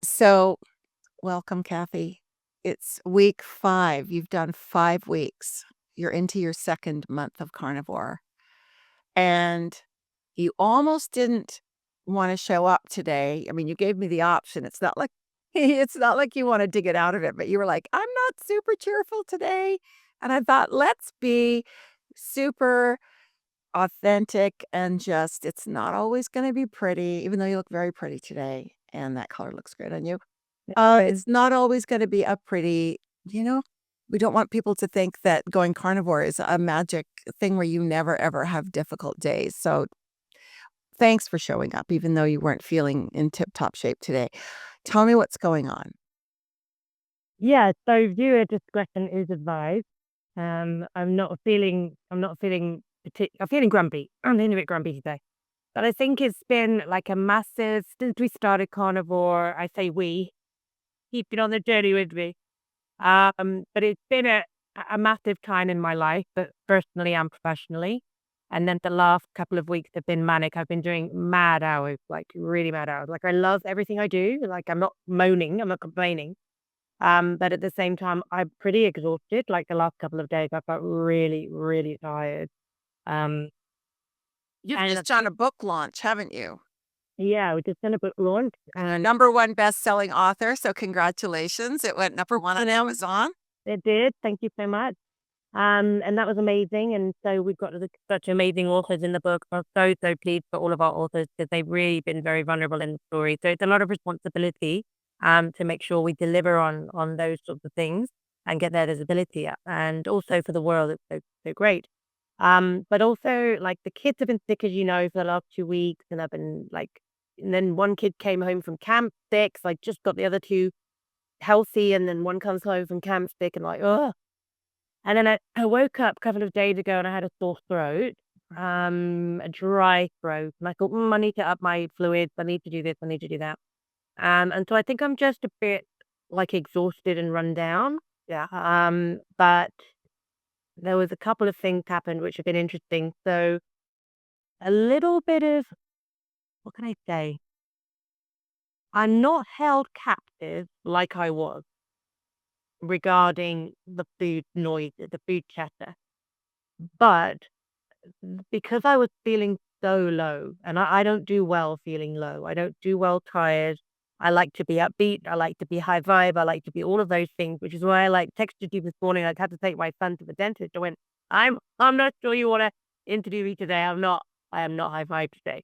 So, welcome, Cathy. It's week 5. You've done 5 weeks. You're into your 2nd month of carnivore, and you almost didn't wanna show up today. I mean, you gave me the option. It's not like it's not like you wanted to get out of it, but you were like, "I'm not super cheerful today." And I thought, "Let's be super authentic and just it's not always gonna be pretty, even though you look very pretty today, and that color looks great on you." Good. It's not always gonna be a pretty you know, we don't want people to think that going carnivore is a magic thing where you never ever have difficult days, so thanks for showing up even though you weren't feeling in tip-top shape today. Tell me what's going on. Yeah, so viewer discretion is advised. I'm feeling grumpy. I'm feeling a bit grumpy today. But I think it's been like a massive since we started carnivore, I say we, keep it on the journey with me. But it's been a massive time in my life, but personally and professionally. And then the last couple of weeks have been manic. I've been doing mad hours, like really mad hours. Like I love everything I do. Like I'm not moaning, I'm not complaining. But at the same time, I'm pretty exhausted. Like the last couple of days, I felt really, really tired. Um, You've and just done a book launch, haven't you? yeah, we just done a book launch. And a number 1 best-selling author, so congratulations. It went number 1 on Amazon. It did. Thank you so much. And that was amazing. And so we've got such amazing authors in the book. I'm so, so pleased for all of our authors because they've really been very vulnerable in the story. So it's a lot of responsibility to make sure we deliver on those sorts of things and get their visibility up. And also for the world, it's so, so great. But also like the kids have been sick, as you know, for the last 2 weeks. And I've been like, and then one kid came home from camp sick. So I just got the other two healthy. And then one comes home from camp sick and like, oh, and then I woke up a couple of days ago and I had a sore throat, a dry throat. And I thought, I need to up my fluids. I need to do this. I need to do that. And so I think I'm just a bit like exhausted and run down. Yeah. But there was a couple of things happened which have been interesting. So a little bit of, what can I say? I'm not held captive like I was regarding the food noise, the food chatter. But because I was feeling so low, and I don't do well feeling low. I don't do well tired. I like to be upbeat. I like to be high vibe. I like to be all of those things, which is why I like texted you this morning. I had to take my son to the dentist. I went, I'm not sure you want to interview me today. I am not high vibe today.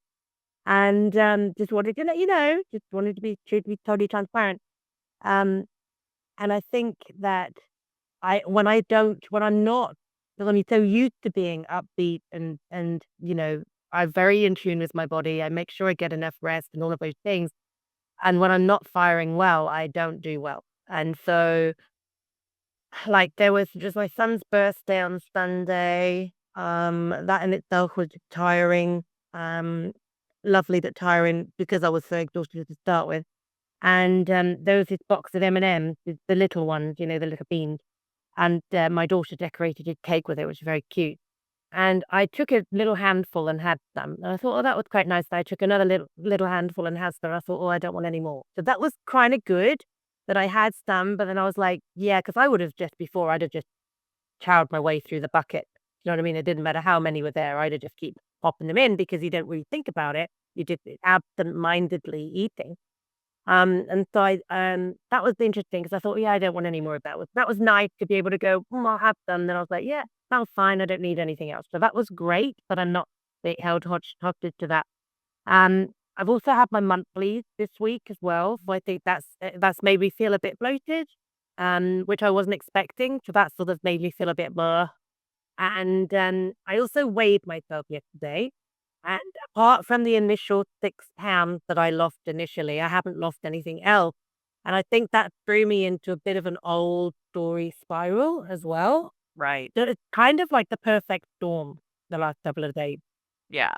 And just wanted to let you know, just wanted to be totally transparent. Um, and I think that when I'm not, because I'm so used to being upbeat and I'm very in tune with my body. I make sure I get enough rest and all of those things. And when I'm not firing well, I don't do well. And so, like, there was just my son's birthday on Sunday. That in itself was tiring. Um, Lovely but tiring because I was so exhausted to start with. And there was this box of M&Ms, the little ones, the little beans. And, my daughter decorated a cake with it, which was very cute. And I took a little handful and had some. And I thought, "Oh, that was quite nice." I took another little handful and had some. I thought, "Oh, I don't want any more." So that was kinda good that I had some, but then I was like, yeah, because I would have just before, I'd have just chowed my way through the bucket. You know what I mean? It didn't matter how many were there. I'd have just keep popping them in because you don't really think about it. You just absent-mindedly eating. And so that was interesting because I thought, yeah, I don't want any more of that. That was nice to be able to go, I'll have some. Then I was like, yeah, sounds fine. I don't need anything else. So that was great, but I'm not held hostage to that. I've also had my monthlies this week as well. So I think that's made me feel a bit bloated, which I wasn't expecting. So that sort of made me feel a bit blah. And I also weighed myself yesterday. And apart from the initial 6 pounds that I lost initially, I haven't lost anything else. And I think that threw me into a bit of an old story spiral as well. Right. So it's kind of like the perfect storm the last couple of days. Yeah.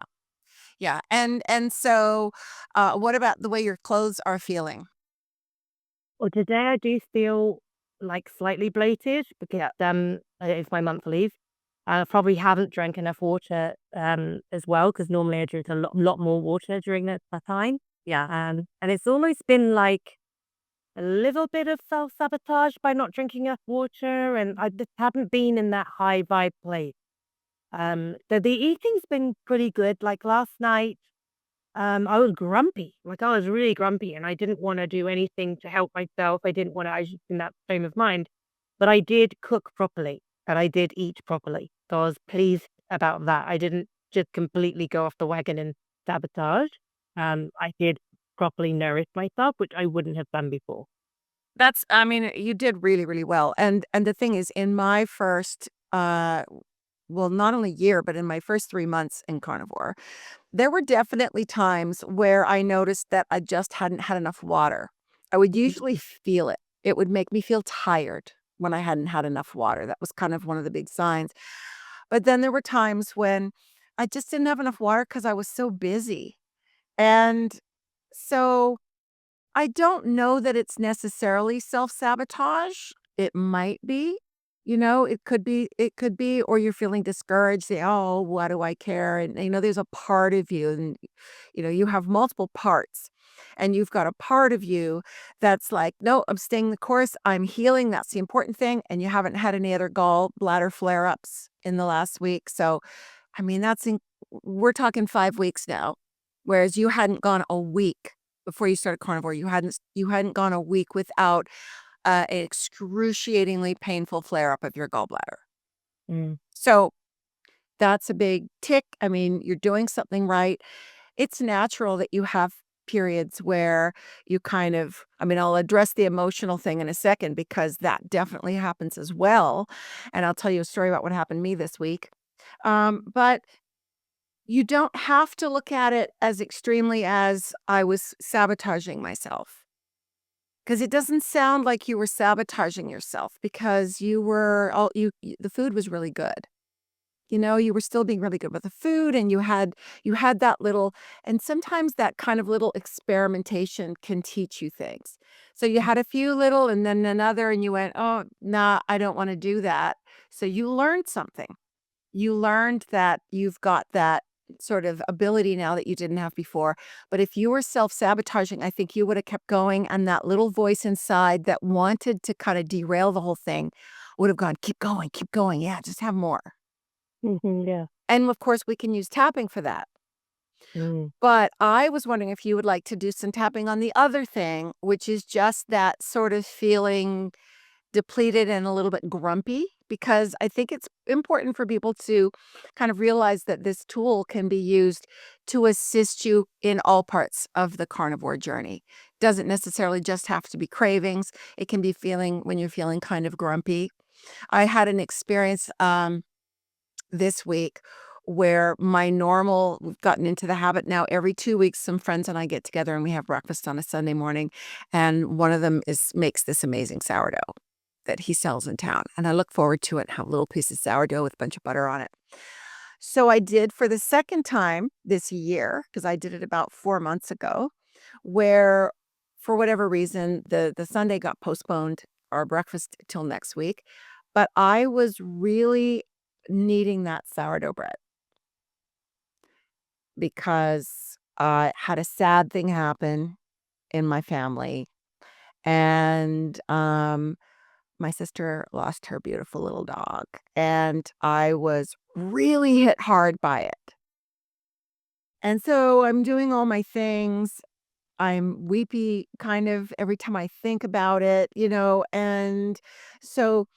Yeah, and so, what about the way your clothes are feeling? Well, today I do feel like slightly bloated because it's my monthlies. I probably haven't drank enough water as well because normally I drink a lot more water during that time. Yeah. And it's almost been like a little bit of self-sabotage by not drinking enough water, and I just haven't been in that high vibe place. So the eating's been pretty good. Like last night, I was grumpy. Like I was really grumpy and I didn't want to do anything to help myself. I was just in that frame of mind. But I did cook properly and I did eat properly. So I was pleased about that. I didn't just completely go off the wagon and sabotage. I did properly nourish myself, which I wouldn't have done before. I mean, you did really, really well. And the thing is, in my first, well, not only year, but in my first 3 months in carnivore, there were definitely times where I noticed that I just hadn't had enough water. I would usually feel it. It would make me feel tired when I hadn't had enough water. That was kind of one of the big signs. But then there were times when I just didn't have enough water because I was so busy. And so I don't know that it's necessarily self-sabotage. It might be, it could be, or you're feeling discouraged, say, "Oh, why do I care?" And, there's a part of you and, you have multiple parts. And you've got a part of you that's like, "No, I'm staying the course. I'm healing. That's the important thing." And you haven't had any other gallbladder flare-ups in the last week. So, I mean, we're talking 5 weeks now, whereas you hadn't gone a week before you started carnivore. You hadn't gone a week without, an excruciatingly painful flare-up of your gallbladder. Mm. So, that's a big tick. I mean, you're doing something right. It's natural that you have periods where you kind of I mean, I'll address the emotional thing in a second because that definitely happens as well, and I'll tell you a story about what happened to me this week. But you don't have to look at it as extremely as I was sabotaging myself, because it doesn't sound like you were sabotaging yourself because you were all you the food was really good. You were still being really good with the food and you had that little and sometimes that kind of little experimentation can teach you things. So you had a few little and then another and you went, "Oh, nah, I don't wanna do that." So you learned something. You learned that you've got that sort of ability now that you didn't have before. But if you were self-sabotaging, I think you would have kept going, and that little voice inside that wanted to kinda derail the whole thing would have gone, keep going, yeah, just have more." Mhm, yeah. And, of course, we can use tapping for that. Mm. But I was wondering if you would like to do some tapping on the other thing, which is just that sort of feeling depleted and a little bit grumpy, because I think it's important for people to kind of realize that this tool can be used to assist you in all parts of the carnivore journey. Doesn't necessarily just have to be cravings. It can be feeling when you're feeling kind of grumpy. I had an experience this week where we've gotten into the habit now every 2 weeks, some friends and I get together and we have breakfast on a Sunday morning, and one of them makes this amazing sourdough that he sells in town, and I look forward to it, have a little piece of sourdough with a bunch of butter on it. So I did for the second time this year, because I did it about 4 months ago, where for whatever reason, the Sunday got postponed, our breakfast till next week, but I was really needing that sourdough bread because I had a sad thing happen in my family, and, my sister lost her beautiful little dog, and I was really hit hard by it. And so I'm doing all my things. I'm weepy kind of every time I think about it, and so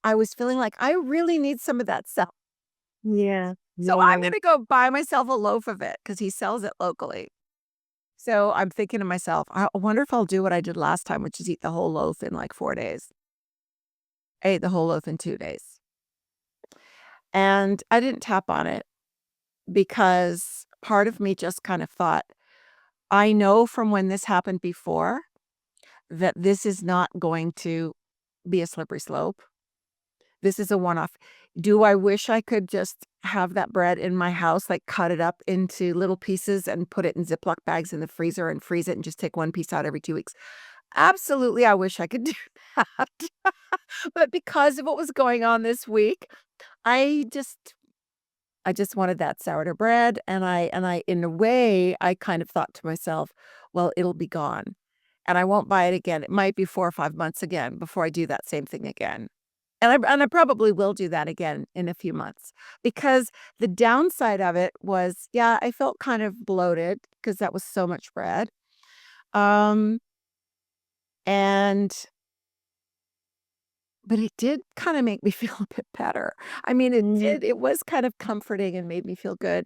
I was feeling like I really need some of that stuff. Yeah, So I'm yeah. gonna go buy myself a loaf of it because he sells it locally. So I'm thinking to myself, I wonder if I'll do what I did last time, which is eat the whole loaf in like 4 days. I ate the whole loaf in 2 days. And I didn't tap on it because part of me just kind of thought, I know from when this happened before that this is not going to be a slippery slope. This is a one-off. Do I wish I could just have that bread in my house, like cut it up into little pieces and put it in Ziploc bags in the freezer and freeze it and just take one piece out every 2 weeks? Absolutely, I wish I could do that. But because of what was going on this week, I just wanted that sourdough bread, and I in a way, I kind of thought to myself, "Well, it'll be gone." and I won't buy it again. It might be 4 or 5 months again before I do that same thing again. And I probably will do that again in a few months, because the downside of it was, yeah, I felt kind of bloated because that was so much bread. Um, and but it did kinda make me feel a bit better. I mean, Mhm. it was kind of comforting and made me feel good.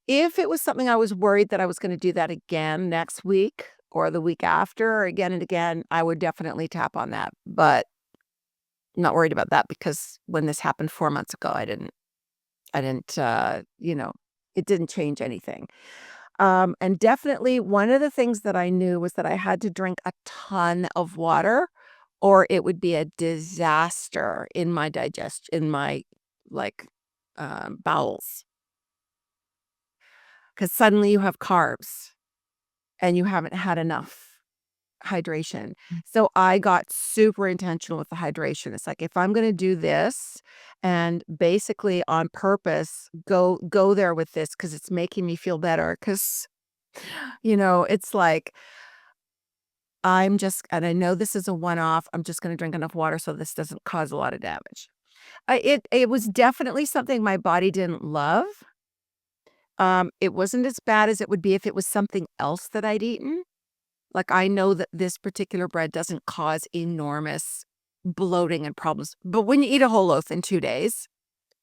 If it was something I was worried that I was gonna do that again next week or the week after or again and again, I would definitely tap on that, but I'm not worried about that because when this happened 4 months ago, I didn't, it didn't change anything. And definitely one of the things that I knew was that I had to drink a ton of water or it would be a disaster in my, like, bowels. Because suddenly you have carbs and you haven't had enough hydration. So I got super intentional with the hydration. It's like, if I'm gonna do this and basically on purpose go there with this because it's making me feel better. Because it's like, and I know this is a one-off, I'm just gonna drink enough water so this doesn't cause a lot of damage. It was definitely something my body didn't love. It wasn't as bad as it would be if it was something else that I'd eaten. Like, I know that this particular bread doesn't cause enormous bloating and problems, but when you eat a whole loaf in 2 days,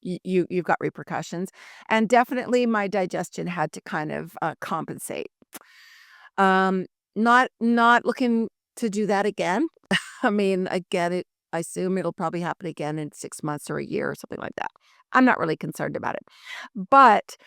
you've got repercussions, and definitely my digestion had to kind of, compensate. Um, not looking to do that again. I mean, I get it. I assume it'll probably happen again in 6 months or a year or something like that. I'm not really concerned about it. But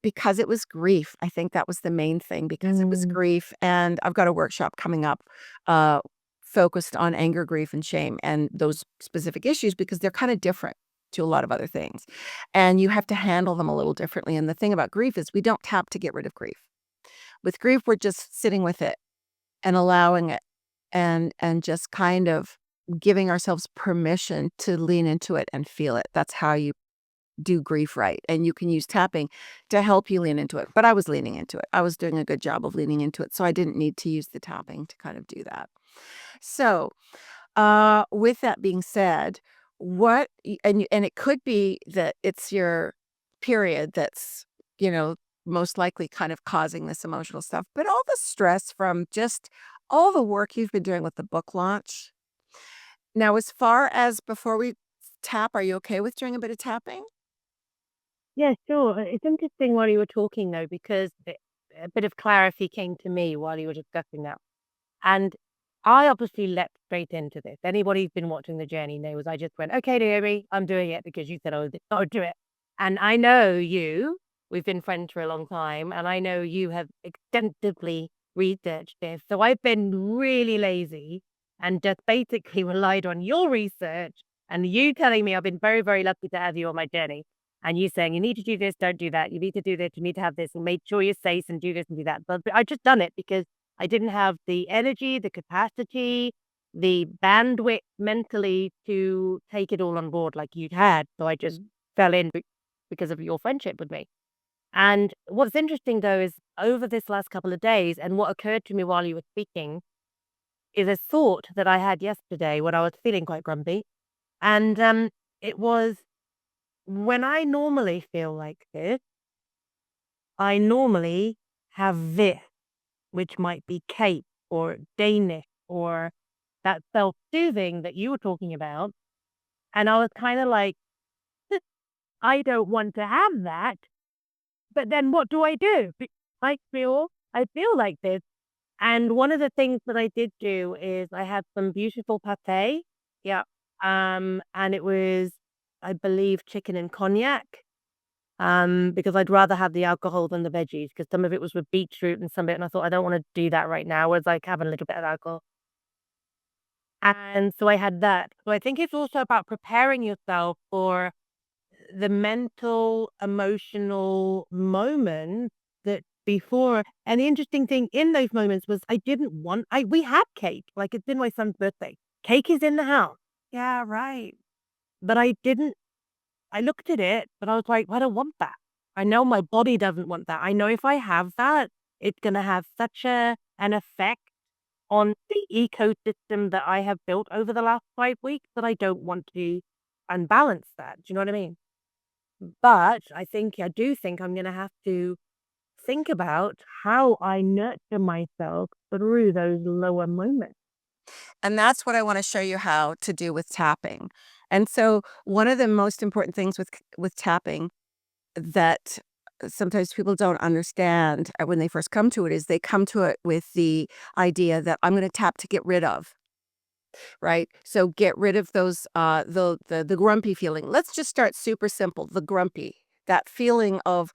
because it was grief, I think that was the main thing, because it was Mm. grief, and I've got a workshop coming up, uh, focused on anger, grief, and shame, and those specific issues because they're kinda different to a lot of other things, and you have to handle them a little differently, and the thing about grief is we don't tap to get rid of grief. With grief, we're just sitting with it and allowing it and just kind of giving ourselves permission to lean into it and feel it. That's how you do grief right, and you can use tapping to help you lean into it, but I was leaning into it. I was doing a good job of leaning into it, so I didn't need to use the tapping to kind of do that. So, with that being said, and it could be that it's your period that's, you know, most likely kind of causing this emotional stuff, but all the stress from just all the work you've been doing with the book launch. Now, as far as before we tap, are you okay with doing a bit of tapping? Yeah, sure. It's interesting while you were talking though, because a bit of clarity came to me while you were discussing that. And I obviously leapt straight into this. Anybody who's been watching the journey knows I just went, okay, Naomi, I'm doing it because you said I would do it. And I know you, we've been friends for a long time, and I know you have extensively researched this. So I've been really lazy and just basically relied on your research and you telling me I've been very, very lucky to have you on my journey. And you saying, you need to do this, don't do that. You need to do this, you need to have this, and make sure you're safe and do this and do that. But I just done it because I didn't have the energy, the capacity, the bandwidth mentally to take it all on board like you'd had. So I just fell in because of your friendship with me. And what's interesting though is over this last couple of days, and what occurred to me while you were speaking is a thought that I had yesterday when I was feeling quite grumpy. And it was, when I normally feel like this, I normally have this, which might be Cape or Danish or that self-soothing that you were talking about. And I was kind of like, I don't want to have that. But then what do I do? I feel like this. And one of the things that I did do is I had some beautiful pate. Yeah. And it was, I believe, chicken and cognac. Because I'd rather have the alcohol than the veggies, because some of it was with beetroot and some of it, and I thought I don't want to do that right now. Was like having a little bit of alcohol. And so I had that. So I think it's also about preparing yourself for the mental, emotional moment that before. And the interesting thing in those moments was I didn't want, we had cake, like it's been my son's birthday. Cake is in the house. Yeah, right. But I didn't, I looked at it, but I was like, I don't want that. I know my body doesn't want that. I know if I have that, it's going to have such an effect on the ecosystem that I have built over the last 5 weeks that I don't want to unbalance that. Do you know what I mean? But I do think I'm going to have to think about how I nurture myself through those lower moments. And that's what I wanna show you how to do with tapping. And so one of the most important things with tapping that sometimes people don't understand, when they first come to it is they come to it with the idea that I'm gonna tap to get rid of, right? So get rid of those, the grumpy feeling. Let's just start super simple, the grumpy, that feeling of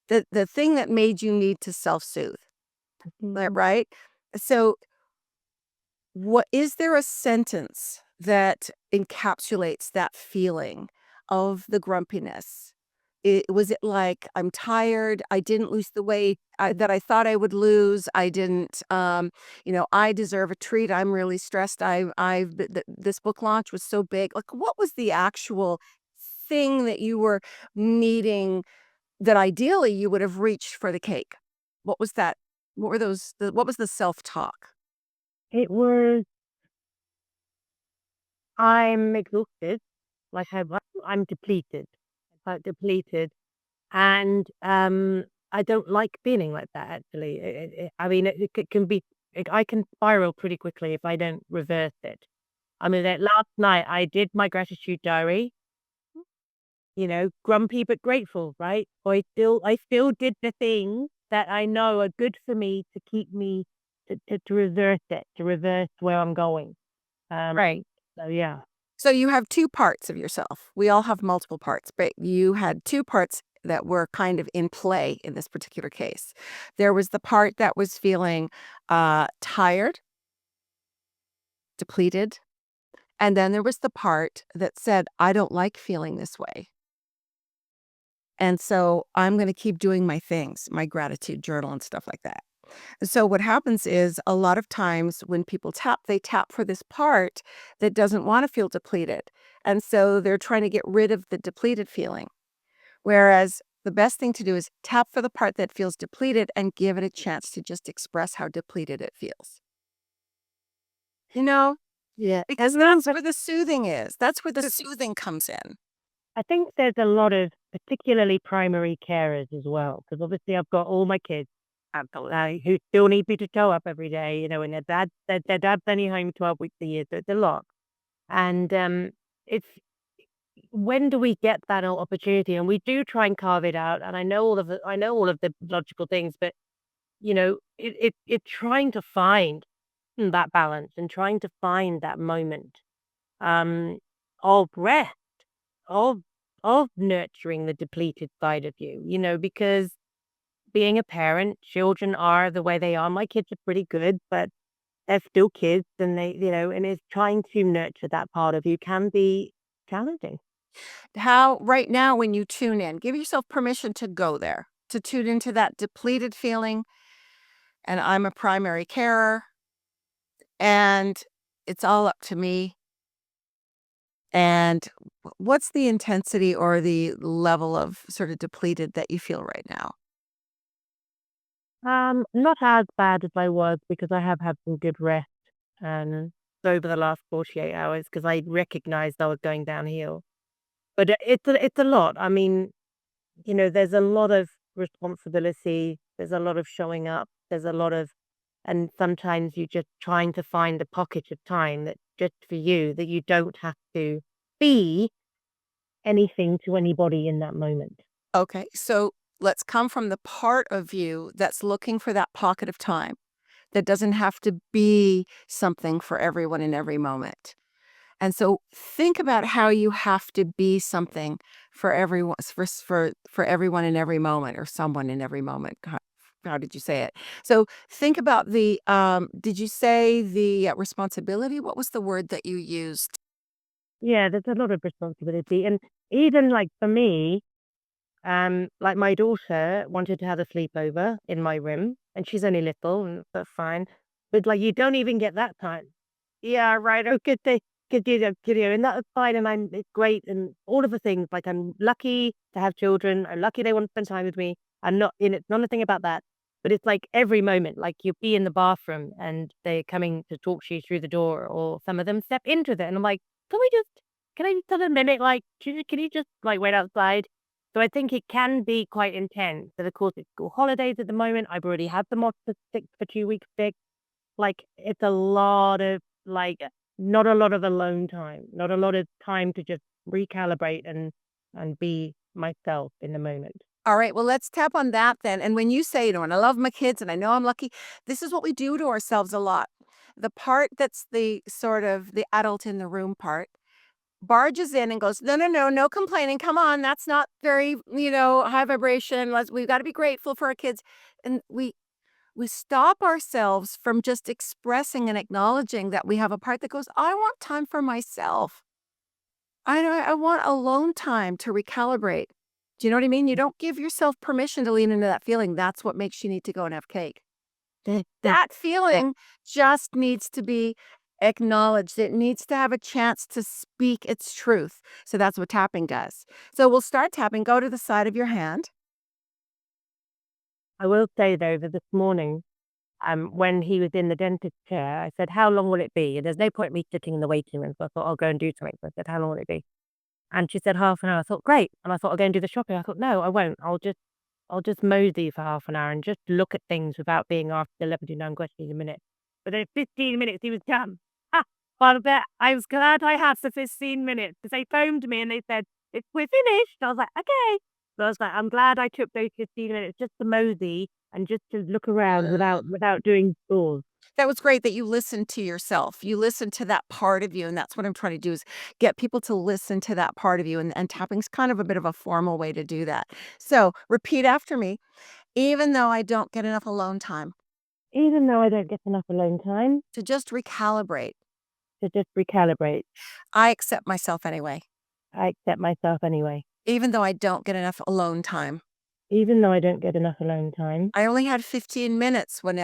the thing that made you need to self-soothe, Mhm. right? So what is there a sentence that encapsulates that feeling of the grumpiness? Was it like, "I'm tired, I didn't lose the weight that I thought I would lose, I didn't, I deserve a treat, I'm really stressed, this book launch was so big." Like, what was the actual thing that you were needing that ideally you would have reached for the cake? What was that? What was the self-talk? It was, I'm exhausted, like I'm depleted, depleted, and I don't like feeling like that. Actually, I mean, it can be, I can spiral pretty quickly if I don't reverse it. I mean, last night I did my gratitude diary. Grumpy but grateful, right? I still did the things that I know are good for me to keep me to reverse it, to reverse where I'm going. Right. So yeah. So you have 2 parts of yourself. We all have multiple parts, but you had 2 parts that were kind of in play in this particular case. There was the part that was feeling, tired, depleted, and then there was the part that said, "I don't like feeling this way, and so I'm gonna keep doing my things," my gratitude journal and stuff like that. So what happens is a lot of times when people tap, they tap for this part that doesn't wanna feel depleted, and so they're trying to get rid of the depleted feeling. Whereas the best thing to do is tap for the part that feels depleted and give it a chance to just express how depleted it feels. You know? Yeah. Because And then, that's but where the soothing is. That's where the soothing comes in. I think there's a lot of particularly primary carers as well, because obviously I've got all my kids who still need me to show up every day, and their dad's only home 12 weeks a year, so it's a lot. And it's when do we get that opportunity? And we do try and carve it out. And I know all of the logical things, but it trying to find that balance and trying to find that moment um, of rest, of of nurturing the depleted side of you, because being a parent, children are the way they are. My kids are pretty good, but they're still kids and and it's trying to nurture that part of you can be challenging. How right now when you tune in, give yourself permission to go there, to tune into that depleted feeling, and I'm a primary carer, and it's all up to me. And what's the intensity or the level of sort of depleted that you feel right now? Not as bad as I was because I have had some good rest and over the last 48 hours because I recognized I was going downhill. But it's a lot. I mean, there's a lot of responsibility. There's a lot of showing up. There's a lot of, and sometimes you just trying to find a pocket of time that just for you that you don't have to be anything to anybody in that moment. Okay, so let's come from the part of you that's looking for that pocket of time that doesn't have to be something for everyone in every moment. And so think about how you have to be something for everyone for everyone in every moment or someone in every moment. How did you say it? So think about the did you say the responsibility? What was the word that you used? Yeah, there's a lot of responsibility. And even like for me, like my daughter wanted to have a sleepover in my room, and she's only little, and that's fine. But like, you don't even get that time. Yeah, right. Oh, good day. Good, and that's fine. And it's great. And all of the things, like I'm lucky to have children. I'm lucky they want to spend time with me. I'm not in it. Not a thing about that. But it's like every moment, like you'll be in the bathroom and they're coming to talk to you through the door, or some of them step into it, and I'm like, can I just have a minute? Like, can you just like wait outside? So I think it can be quite intense. But of course, it's school holidays at the moment. I've already had them off for 2 weeks sick. Like, it's a lot of like not a lot of alone time, not a lot of time to just recalibrate and be myself in the moment. All right, well, let's tap on that then. And when you say, and I love my kids and I know I'm lucky, this is what we do to ourselves a lot. The part that's the sort of the adult in the room part barges in and goes, no, no, no, no complaining. Come on, that's not very, high vibration. We've got to be grateful for our kids. And we stop ourselves from just expressing and acknowledging that we have a part that goes, I want time for myself. I want alone time to recalibrate. Do you know what I mean? You don't give yourself permission to lean into that feeling. That's what makes you need to go and have cake. That feeling just needs to be acknowledged. It needs to have a chance to speak its truth. So that's what tapping does. So we'll start tapping. Go to the side of your hand. I will say though that this morning, when he was in the dentist chair, I said, "How long will it be?" And there's no point me sitting in the waiting room, so I thought I'll go and do something. So I said, "How long will it be?" And she said, "Half an hour." I thought, "Great." And I thought, "I'll go and do the shopping." I thought, "No, I won't. I'll just mosey for half an hour and just look at things without being asked 11 questions a minute." But in 15 minutes, he was done. Ha! Well, I was glad I had the 15 minutes because they phoned me and they said, We're finished." I was like, "Okay." So I was like, I'm glad I took those 15 minutes just to mosey and just to look around without doing chores. That was great that you listened to yourself. You listened to that part of you. And that's what I'm trying to do is get people to listen to that part of you. And tapping's kind of a bit of a formal way to do that. So repeat after me. Even though I don't get enough alone time Even though I don't get enough alone time to just recalibrate, to just recalibrate, I accept myself anyway. I accept myself anyway. Even though I don't get enough alone time. Even though I don't get enough alone time, I only had 15 minutes when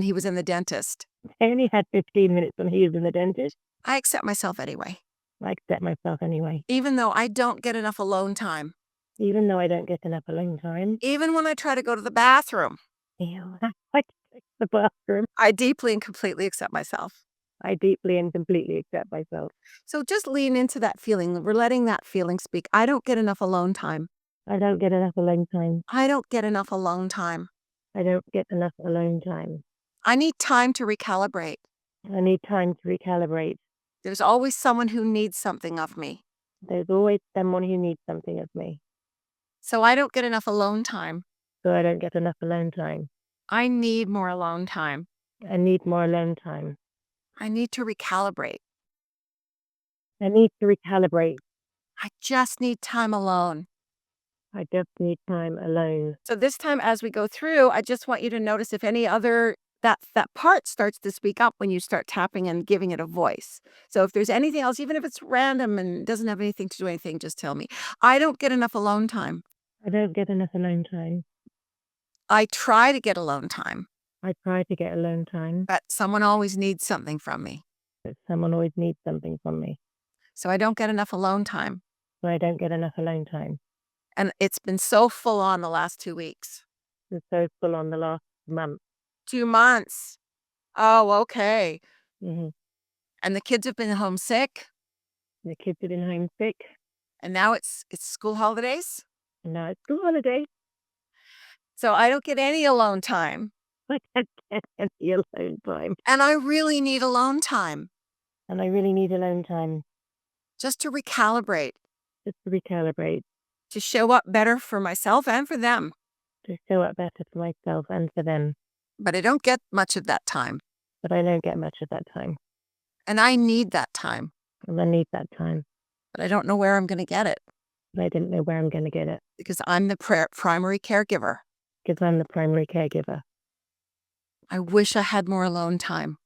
he was in the dentist. I only had 15 minutes when he was in the dentist. I accept myself anyway. I accept myself anyway. Even though I don't get enough alone time. Even though I don't get enough alone time. Even when I try to go to the bathroom, Ew, that's like the bathroom. I deeply and completely accept myself. I deeply and completely accept myself. So just lean into that feeling. We're letting that feeling speak. I don't get enough alone time. I don't get enough alone time. I don't get enough alone time. I don't get enough alone time. I need time to recalibrate. I need time to recalibrate. There's always someone who needs something of me. There's always someone who needs something of me. So I don't get enough alone time. So I don't get enough alone time. I need more alone time. I need more alone time. I need to recalibrate. I need to recalibrate. I just need time alone. I just need time alone. So this time as we go through, I just want you to notice if any other that part starts to speak up when you start tapping and giving it a voice. So if there's anything else, even if it's random and doesn't have anything to do anything, just tell me. I don't get enough alone time. I don't get enough alone time. I try to get alone time, I try to get alone time, but someone always needs something from me. but someone always needs something from me. So I don't get enough alone time. So I don't get enough alone time. And it's been so full on the last 2 weeks. It's so full on the last month. 2 months. Oh, okay. Hmm. And the kids have been homesick, The kids have been home sick, and now it's school holidays. and now it's school holiday. So I don't get any alone time. I don't get any alone time. And I really need alone time And I really need alone time just to recalibrate, just to recalibrate, to show up better for myself and for them. to show up better for myself and for them. But I don't get much of that time. But I don't get much of that time. And I need that time. And I need that time. But I don't know where I'm going to get it But I didn't know where I'm going to get it because I'm the primary caregiver. because I'm the primary caregiver. I wish I had more alone time.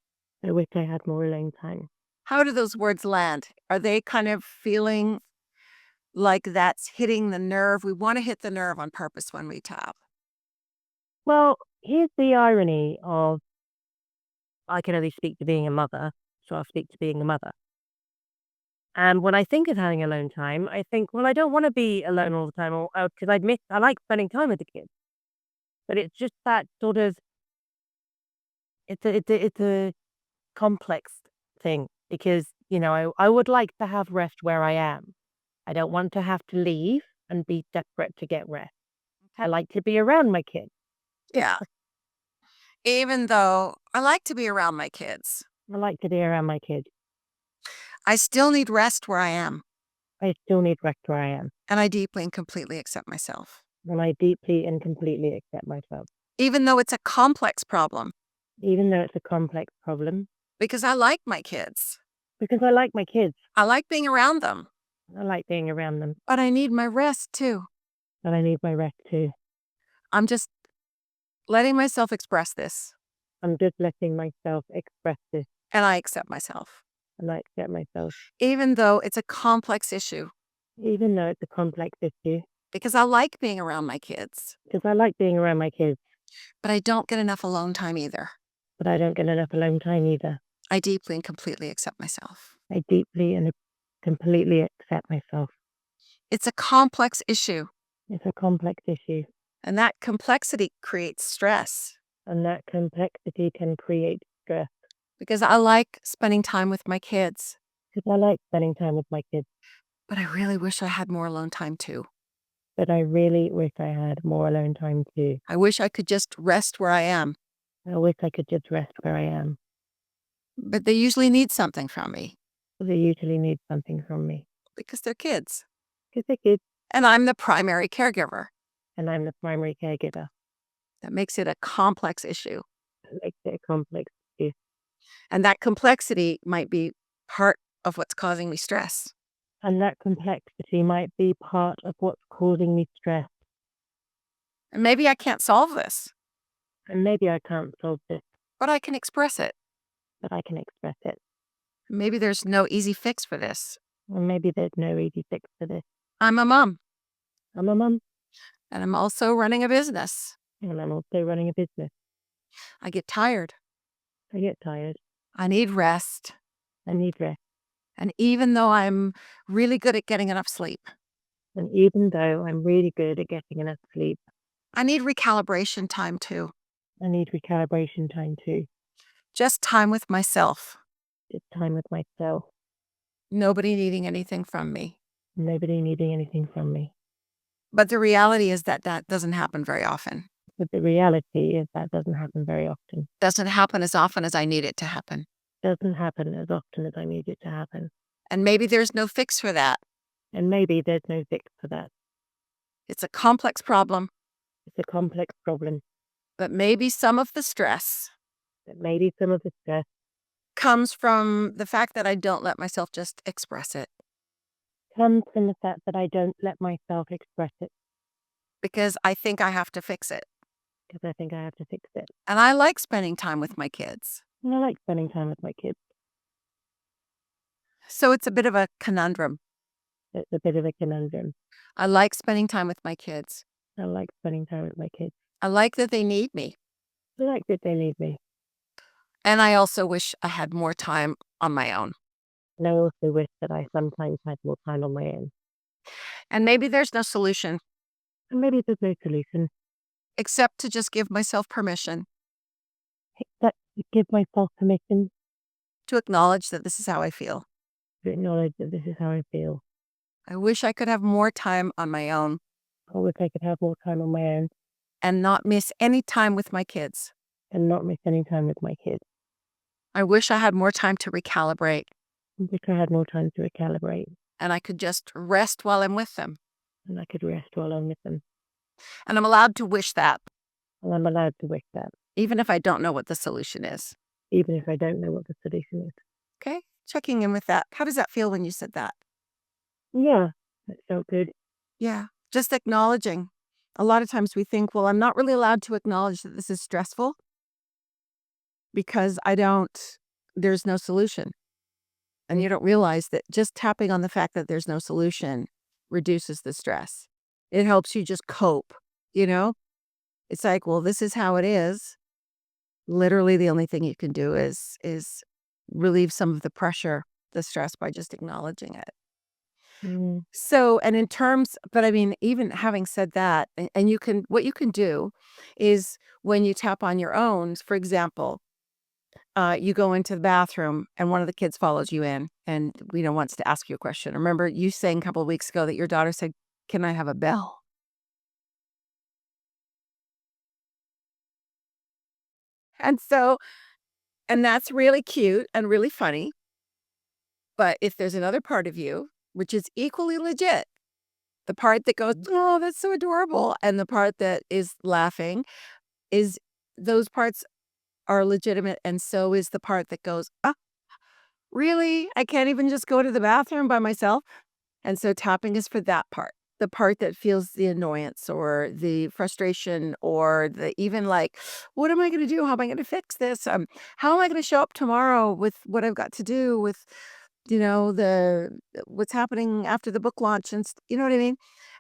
I wish I had more alone time. How do those words land? Are they kind of feeling like that's hitting the nerve? We want to hit the nerve on purpose when we tap. Well, here's the irony of I can only speak to being a mother, so I'll speak to being a mother. And when I think of having alone time, I think, well, I don't want to be alone all the time, or because I like spending time with the kids. But it's just that sort of it's a complex thing because, I would like to have rest where I am. I don't want to have to leave and be desperate to get rest. I like to be around my kids. Yeah. Even though I like to be around my kids, I like to be around my kids. I still need rest where I am, I still need rest where I am. and I deeply and completely accept myself. And I deeply and completely accept myself. Even though it's a complex problem, Even though it's a complex problem, because I like my kids. because I like my kids. I like being around them, I like being around them. but I need my rest too. And I need my rest too. I'm just letting myself express this, I'm just letting myself express this. and I accept myself. And I accept myself. Even though it's a complex issue, Even though it's a complex issue. because I like being around my kids, Because I like being around my kids. but I don't get enough alone time either. But I don't get enough alone time either. I deeply and completely accept myself. I deeply and completely accept myself. It's a complex issue, It's a complex issue. and that complexity creates stress And that complexity can create stress. because I like spending time with my kids, Because I like spending time with my kids. but I really wish I had more alone time too. But I really wish I had more alone time too. I wish I could just rest where I am, I wish I could just rest where I am. but they usually need something from me But they usually need something from me. because they're kids, Because they're kids. and I'm the primary caregiver. And I'm the primary caregiver. That makes it a complex issue, That makes it a complex issue. and that complexity might be part of what's causing me stress. And that complexity might be part of what's causing me stress. And maybe I can't solve this, And maybe I can't solve this, but I can express it. but I can express it. Maybe there's no easy fix for this. Or maybe there's no easy fix for this. I'm a mom, I'm a mum, and I'm also running a business. and I'm also running a business. I get tired. I get tired. I need rest. I need rest. And even though I'm really good at getting enough sleep, And even though I'm really good at getting enough sleep, I need recalibration time too. I need recalibration time too. Just time with myself. Just time with myself. Nobody needing anything from me. Nobody needing anything from me. But the reality is that that doesn't happen very often. But the reality is that doesn't happen very often. Doesn't happen as often as I need it to happen. Doesn't happen as often as I need it to happen. And maybe there's no fix for that. And maybe there's no fix for that. It's a complex problem, It's a complex problem. but maybe some of the stress But maybe some of the stress comes from the fact that I don't let myself just express it comes from the fact that I don't let myself express it because I think I have to fix it. because I think I have to fix it. And I like spending time with my kids. And I like spending time with my kids. So it's a bit of a conundrum. It's a bit of a conundrum. I like spending time with my kids. I like spending time with my kids. I like that they need me. I like that they need me. And I also wish I had more time on my own. And I also wish that I sometimes had more time on my own. And maybe there's no solution And maybe there's no solution except to just give myself permission except to give myself permission to acknowledge that this is how I feel. to acknowledge that this is how I feel. I wish I could have more time on my own I wish I could have more time on my own and not miss any time with my kids. and not miss any time with my kids. I wish I had more time to recalibrate I wish I had more time to recalibrate and I could just rest while I'm with them. and I could rest while I'm with them. And I'm allowed to wish that, And I'm allowed to wish that, even if I don't know what the solution is. even if I don't know what the solution is. Okay? Checking in with that. How does that feel when you said that? Yeah, that felt good. Yeah. Just acknowledging. A lot of times we think, well, I'm not really allowed to acknowledge that this is stressful because there's no solution. And you don't realize that just tapping on the fact that there's no solution reduces the stress. It helps you just cope, you know? It's like, well, this is how it is. Literally the only thing you can do is relieve some of the pressure, the stress by just acknowledging it. Mm, So, and in terms but I mean, even having said that, and you can what you can do is when you tap on your own, for example, you go into the bathroom and one of the kids follows you in and, wants to ask you a question. Remember you saying a couple of weeks ago that your daughter said, "Can I have a bell?" And so and that's really cute and really funny, but if there's another part of you, which is equally legit, the part that goes, "Oh, that's so adorable," and the part that is laughing is those parts are legitimate, and so is the part that goes, "Ah, really? I can't even just go to the bathroom by myself?" And so tapping is for that part, the part that feels the annoyance or the frustration or the even like, "What am I gonna do? How am I gonna fix this? How am I gonna show up tomorrow with what I've got to do with, what's happening after the book launch and you know what I mean?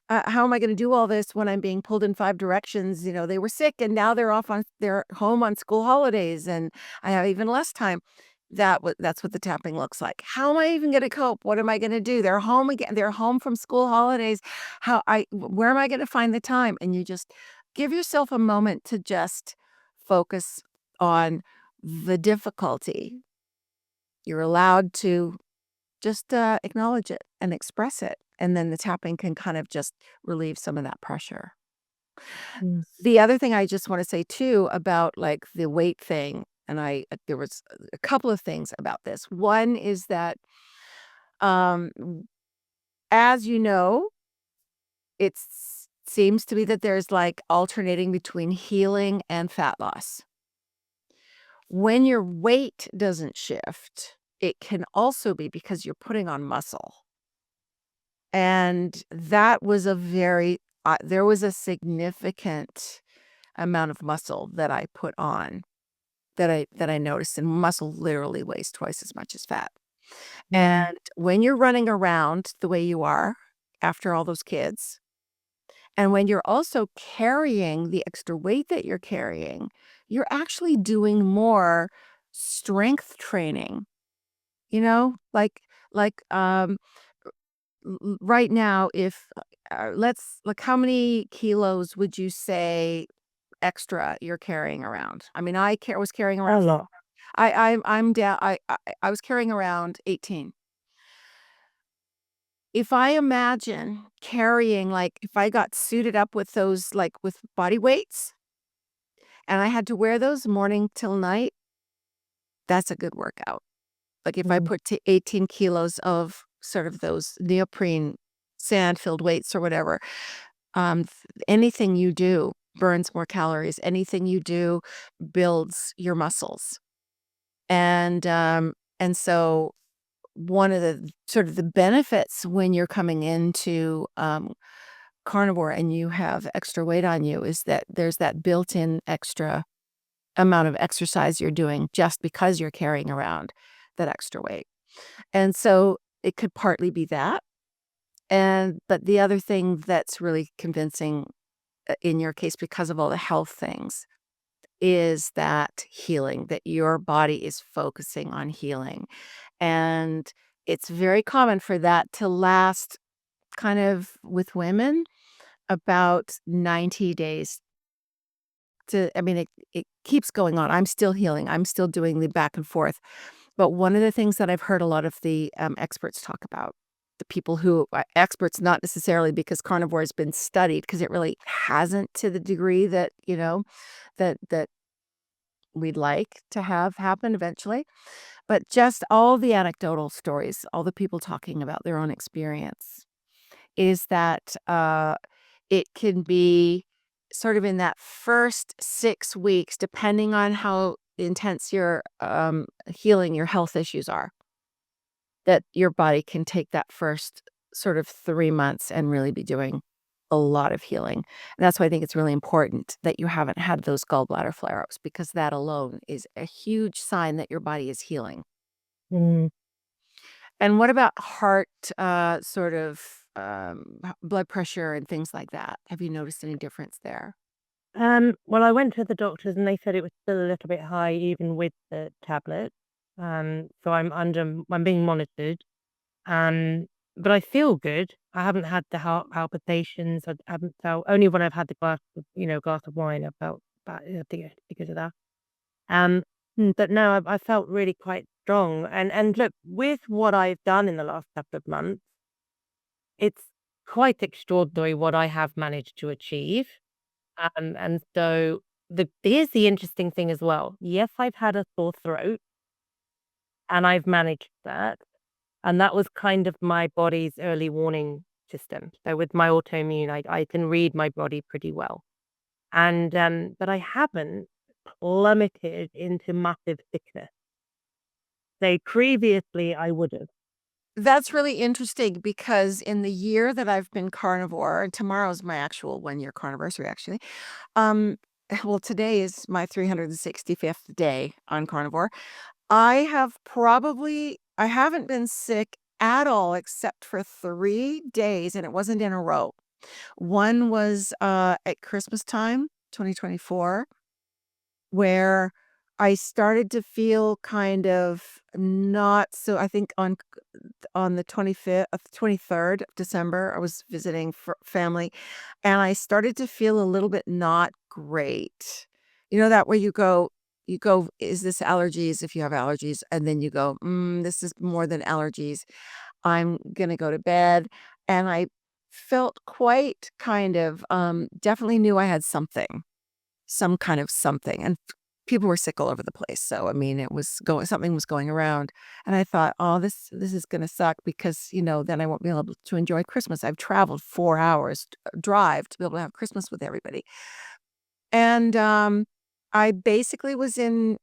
How am I gonna do all this when I'm being pulled in 5 directions? They were sick and now they're home on school holidays and I have even less time. That's what the tapping looks like. How am I even gonna cope? What am I gonna do? They're home again. They're home from school holidays. Where am I gonna find the time? And you just give yourself a moment to just focus on the difficulty. You're allowed to just, acknowledge it and express it, and then the tapping can kind of just relieve some of that pressure. mm. The other thing I just wanna say too about, like, the weight thing, and there was a couple of things about this. One is that, w as you know, it seems to be that there's, like, alternating between healing and fat loss. When your weight doesn't shift, it can also be because you're putting on muscle. And that was there was a significant amount of muscle that I put on that I noticed, and muscle literally weighs twice as much as fat. Mm. And when you're running around the way you are after all those kids, and when you're also carrying the extra weight that you're carrying, you're actually doing more strength training, like right now, if let's like, how many kilos would you say extra you're carrying around? I mean, was carrying around. A lot. I'm down. I was carrying around 18. If I imagine carrying, like, if I got suited up with those, like, with body weights, and I had to wear those morning till night, that's a good workout. Like, if I Mm, put 18 kilos of sort of those neoprene sand-filled weights or whatever. Anything you do burns more calories. Anything you do builds your muscles. And so one of the sort of the benefits when you're coming into carnivore and you have extra weight on you is that there's that built-in extra amount of exercise you're doing just because you're carrying around that extra weight. And so it could partly be that. But the other thing that's really convincing in your case because of all the health things is that healing, that your body is focusing on healing. And it's very common for that to last kind of with women about 90 days I mean, it keeps going on. I'm still healing. I'm still doing the back and forth. But one of the things that I've heard a lot of the experts talk about, the people who are experts, not necessarily because carnivore has been studied, because it really hasn't to the degree that, that we'd like to have happen eventually. But just all the anecdotal stories, all the people talking about their own experience is that it can be sort of in that first 6 weeks, depending on how intense your, healing your health issues are, that your body can take that first sort of 3 months and really be doing a lot of healing. And that's why I think it's really important that you haven't had those gallbladder flare-ups because that alone is a huge sign that your body is healing. mm. And what about heart, sort of, blood pressure and things like that? Have you noticed any difference there? Well, I went to the doctors and they said it was still a little bit high even with the tablet. So I'm being monitored. Um, but I feel good. I haven't had the heart palpitations. I haven't felt only when I've had the glass of wine, I felt bad, because of that. Um, but no, I felt really quite strong. And look, with what I've done in the last couple of months, it's quite extraordinary what I have managed to achieve. And so here's the interesting thing as well. Yes, I've had a sore throat and I've managed that. And that was kind of my body's early warning system. So with my autoimmune, I can read my body pretty well. And but I haven't plummeted into massive sickness. So previously I would have. That's really interesting because in the year that I've been carnivore, and tomorrow's my actual 1-year carniversary, actually. Um, well, today is my 365th day on carnivore. I haven't been sick at all except for 3 days, and it wasn't in a row. One was, at Christmas time, 2024, where I started to feel kind of not so I think on the 25th 23rd of December, I was visiting family, and I started to feel a little bit not great. You know that where you go, "Is this allergies?" If you have allergies, and then you go, this is more than allergies. I'm gonna go to bed." And I felt quite kind of, definitely knew I had some kind of something, and people were sick all over the place, so, I mean, it was going something was going around, and I thought, "Oh, this is gonna suck because, then I won't be able to enjoy Christmas." I've traveled 4 hours drive to be able to have Christmas with everybody, and, I basically was in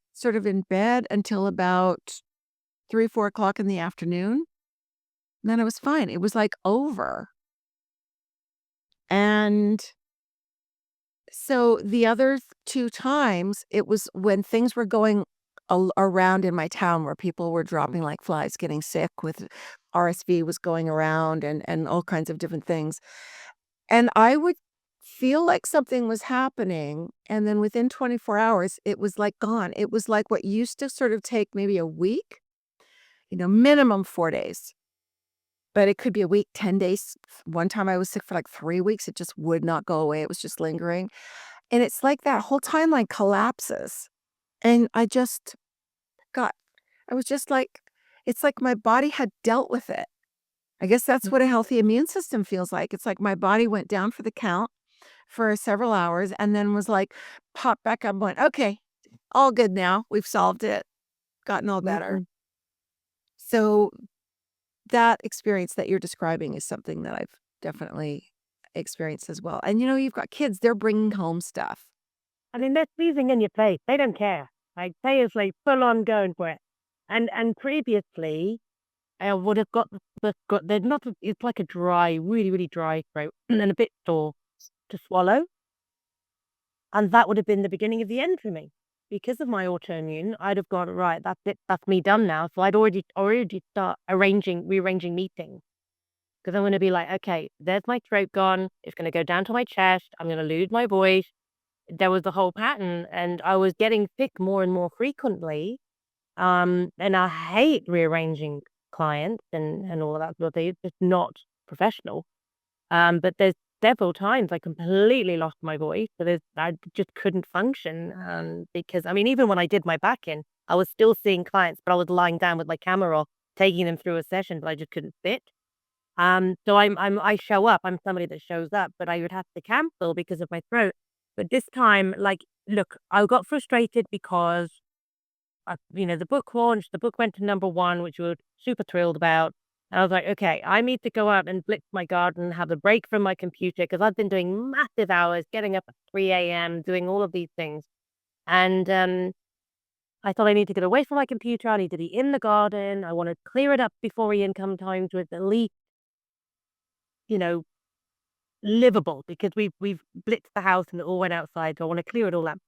bed until about 3, 4 o'clock in the afternoon, then I was fine, it was, like, over, and so the other 2 times, it was when things were going around in my town where people were dropping like flies, getting sick with RSV was going around and all kinds of different things. And I would feel like something was happening, and then within 24 hours, it was, like, gone. It was like what used to sort of take maybe a week, minimum 4 days, but it could be a week, 10 days. One time I was sick for, like, 3 weeks, it just would not go away, it was just lingering. And it's like that whole timeline collapses, and got I was just like it's like my body had dealt with it. I guess that's what a healthy immune system feels like. It's like my body went down for the count for several hours and then was like, popped back up and went, "Okay, all good now. We've solved it, gotten all better." Mhm. So, that experience that you're describing is something that I've definitely experienced as well. And, you've got kids, they're bringing home stuff. I mean, they're sneezing in your face. They don't care. Like they is like full on going for it. And previously I would have got they're not it's like a dry, really, really dry throat and a bit sore to swallow. And that would have been the beginning of the end for me. Because of my autoimmune, I'd have gone, right, that's it, that's me done now. So I'd already start rearranging meetings. Because I'm gonna be like, okay, there's my throat gone, it's gonna go down to my chest, I'm gonna lose my voice. There was the whole pattern and I was getting sick more and more frequently. And I hate rearranging clients and all of that sort of thing. It's just not professional. But there's several times I completely lost my voice. So I just couldn't function. Because I mean, even when I did my back in, I was still seeing clients, but I was lying down with my camera off, taking them through a session, but I just couldn't sit. So I show up. I'm somebody that shows up, but I would have to cancel because of my throat. But this time, like, look, I got frustrated because the book launched, the book went to number one, which we were super thrilled about. And I was like, okay, I need to go out and blitz my garden, have a break from my computer because I've been doing massive hours, getting up at 3 a.m., doing all of these things. And I thought I need to get away from my computer. I need to be in the garden. I want to clear it up before Ian come times with at least, you know, livable because we've blitzed the house and it all went outside. So I want to clear it all up.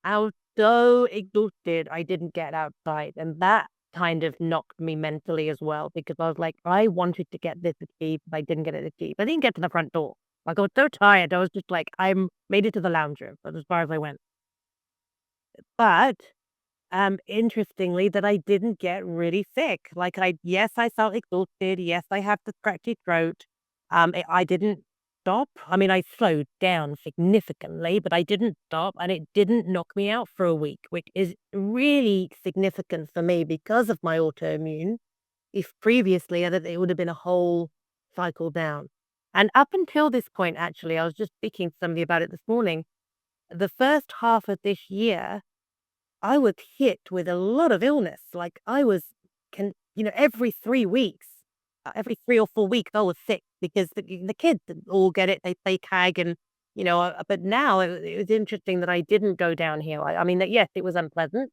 I was so exhausted I didn't get outside. And that kind of knocked me mentally as well because I was like, I wanted to get this achieved, but I didn't get it achieved. I didn't get to the front door. Like I was so tired. I was just like, I'm made it to the lounge room. That's as far as I went. But interestingly, that I didn't get really sick. Like yes, I felt exhausted. Yes, I have the scratchy throat. I didn't stop. I mean, I slowed down significantly, but I didn't stop, and it didn't knock me out for a week, which is really significant for me because of my autoimmune. If previously it would have been a whole cycle down. And up until this point, actually, I was just speaking to somebody about it this morning. The first half of this year, I was hit with a lot of illness. Like I was, every 3 weeks, every 3 or 4 weeks, I was sick because the kids all get it. They play tag, and but now it was interesting that I didn't go downhill. I mean, that yes, it was unpleasant,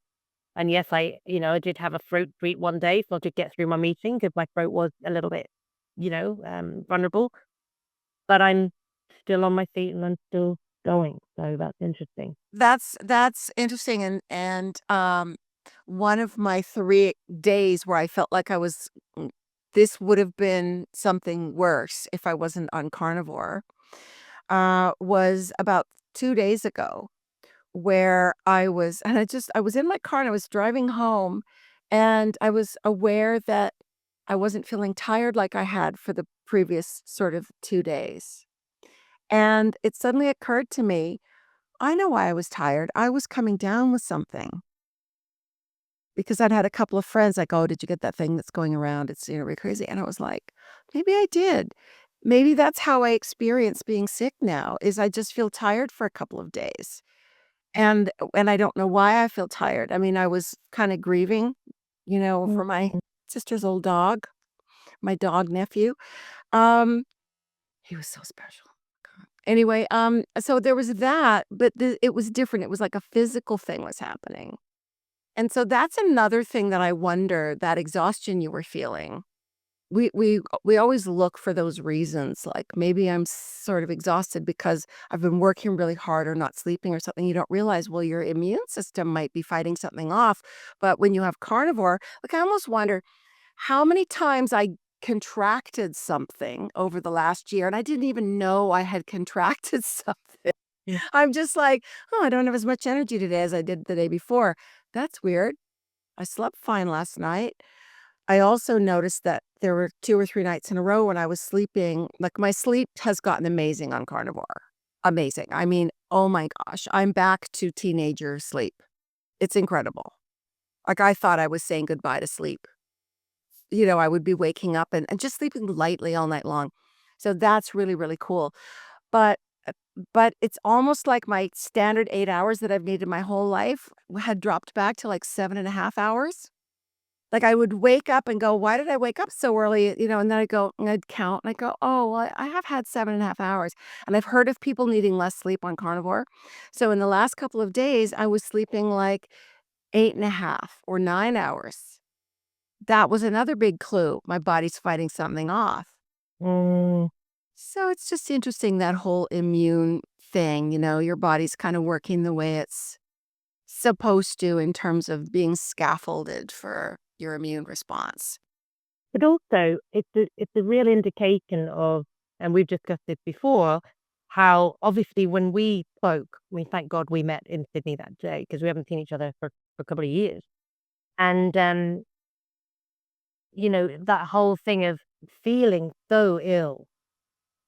and yes, I did have a throat treat one day so I could get through my meeting because my throat was a little bit, vulnerable. But I'm still on my feet and I'm still going. So that's interesting. That's interesting, and one of my 3 days where I felt like I was this would have been something worse if I wasn't on carnivore, was about 2 days ago, where I was in my car and I was driving home, and I was aware that I wasn't feeling tired like I had for the previous sort of 2 days, and it suddenly occurred to me, I know why I was tired. I was coming down with something because I'd had a couple of friends like, "Oh, did you get that thing that's going around? It's, really crazy." And I was like, "Maybe I did. Maybe that's how I experience being sick now, is I just feel tired for a couple of days." And I don't know why I feel tired. I mean, I was kinda grieving, for my Mm. sister's old dog, my dog nephew. Um, he was so special. God. Anyway, so there was that, but it was different. It was like a physical thing was happening. And so that's another thing that I wonder, that exhaustion you were feeling. We always look for those reasons, like maybe I'm sort of exhausted because I've been working really hard or not sleeping or something. You don't realize, well, your immune system might be fighting something off. But when you have carnivore, like I almost wonder how many times I contracted something over the last year and I didn't even know I had contracted something. Mm. I'm just like, oh, I don't have as much energy today as I did the day before. That's weird. I slept fine last night. I also noticed that there were 2 or 3 nights in a row when I was sleeping, like, my sleep has gotten amazing on carnivore. Amazing. I mean, oh my gosh, I'm back to teenager sleep. It's incredible. Like, I thought I was saying goodbye to sleep. I would be waking up and just sleeping lightly all night long. So that's really, really cool. But but it's almost like my standard 8 hours that I've needed my whole life had dropped back to, like, 7.5 hours. Like, I would wake up and go, "Why did I wake up so early?" And then I'd count, and I go, "Oh, well, I have had 7.5 hours." And I've heard of people needing less sleep on carnivore. So in the last couple of days, I was sleeping, like, 8.5 or 9 hours. That was another big clue. My body's fighting something off. Mm. So it's just interesting, that whole immune thing, your body's kinda working the way it's supposed to in terms of being scaffolded for your immune response. But also, it's a real indication of, and we've discussed this before, how obviously when we spoke, we thank God we met in Sydney that day because we haven't seen each other for a couple of years. And that whole thing of feeling so ill,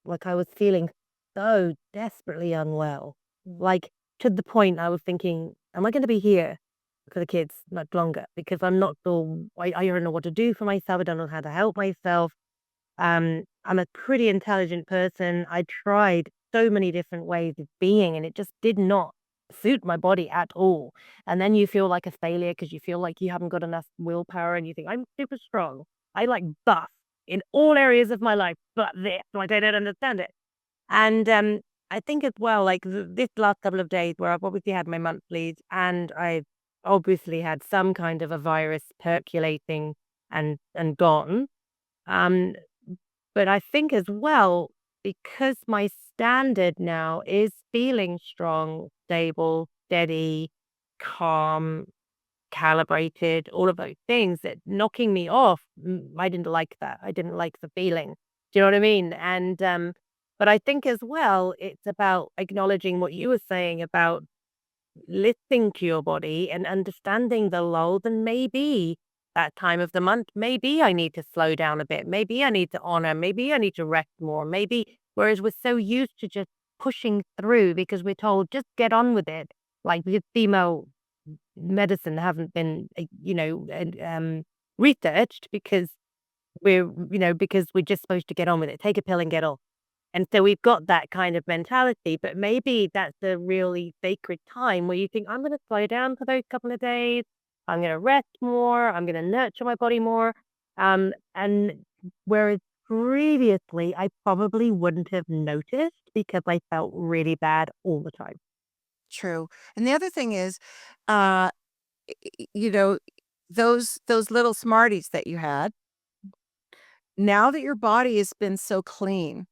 like I was feeling so desperately unwell, like to the point I was thinking, am I going to be here for the kids much longer? Because I'm not sure, I don't know what to do for myself. I don't know how to help myself. I'm a pretty intelligent person. I tried so many different ways of being, and it just did not suit my body at all. And then you feel like a failure because you feel like you haven't got enough willpower, and you think, I'm super strong. I like buff in all areas of my life, but this, like I don't understand it. And I think as well, like this last couple of days where I've obviously had my monthlies and I've obviously had some kind of a virus percolating and gone. Um, but I think as well, because my standard now is feeling strong, stable, steady, calm, calibrated, all of those things that knocking me off, I didn't like that. I didn't like the feeling. Do you know what I mean? And but I think as well, it's about acknowledging what you were saying about listening to your body and understanding the lulls, and maybe that time of the month, maybe I need to slow down a bit. Maybe I need to honor. Maybe I need to rest more. Maybe, whereas we're so used to just pushing through because we're told, just get on with it. Like the female medicine haven't been, researched because because we're just supposed to get on with it. Take a pill and get off. And so we've got that kind of mentality, but maybe that's a really sacred time where you think, I'm going to slow down for those couple of days. I'm going to rest more. I'm going to nurture my body more. And whereas previously, I probably wouldn't have noticed because I felt really bad all the time. True. And the other thing is, uh, you know, those little smarties that you had, now that your body has been so clean,